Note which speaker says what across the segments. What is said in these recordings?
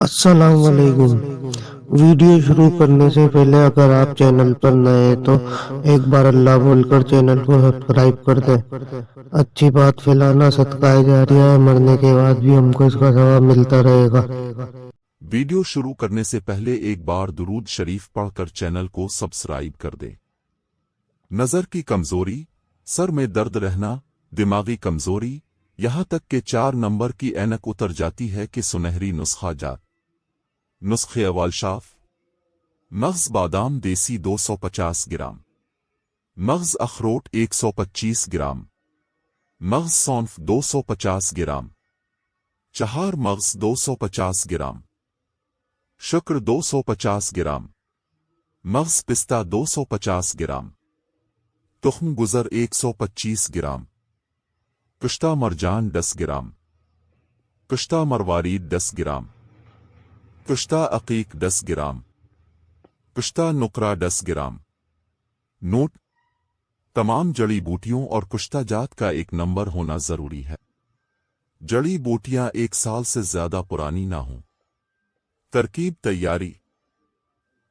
Speaker 1: अस्सलाम वालेकुम। वीडियो शुरू करने से पहले अगर आप चैनल पर नए हैं तो एक बार अल्लाह बोलकर चैनल को सब्सक्राइब कर दें। अच्छी बात फैलाना सदका जारिया है, मरने के बाद भी हमको इसका सवाब मिलता रहेगा।
Speaker 2: वीडियो शुरू करने से पहले एक बार दुरूद शरीफ पढ़कर चैनल को सब्सक्राइब कर दें। नज़र की कमजोरी, सर में दर्द रहना, दिमागी कमजोरी, यहाँ तक कि 4 नंबर की ऐनक उतर जाती है कि सुनहरी नुस्खा जात। नुस्खे अव्वल शाफ। मग़ज़ बादाम देसी 250 ग्राम, मग़ज़ अखरोट 125 ग्राम, मग़ज़ सौंफ 250 ग्राम, चहार मग़ज़ 250 ग्राम, शुक्र 250 ग्राम, मग़ज़ पिस्ता 250 ग्राम, तुख्म गुज़र 125 ग्राम, कुश्ता मरजान 10 ग्राम, कुश्ता मरवारीद 10 ग्राम, कुश्ता अकीक 10 ग्राम, कुश्ता नुकरा 10 ग्राम। नोट: तमाम जड़ी बूटियों और कुश्ता जात का एक नंबर होना जरूरी है। जड़ी बूटियां 1 साल से ज्यादा पुरानी ना हों। तरकीब तैयारी: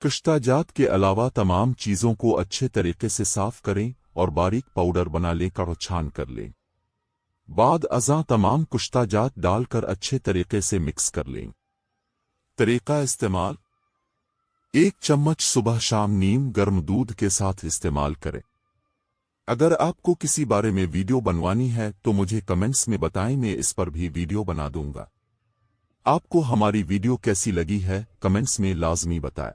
Speaker 2: कुश्ता जात के अलावा तमाम चीजों को अच्छे तरीके से साफ करें और बारीक पाउडर बना लेकर छान कर लें। बाद अज़ां तमाम कुश्ता जात डालकर अच्छे तरीके से मिक्स कर लें। तरीका इस्तेमाल: 1 चम्मच सुबह शाम नीम गर्म दूध के साथ इस्तेमाल करें। अगर आपको किसी बारे में वीडियो बनवानी है तो मुझे कमेंट्स में बताएं, मैं इस पर भी वीडियो बना दूंगा। आपको हमारी वीडियो कैसी लगी है कमेंट्स में लाजमी बताएं।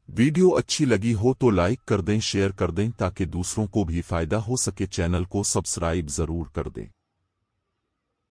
Speaker 2: वीडियो अच्छी लगी हो तो लाइक कर दें, शेयर कर दें ताकि दूसरों को भी फायदा हो सके। चैनल को सब्सक्राइब जरूर कर दें।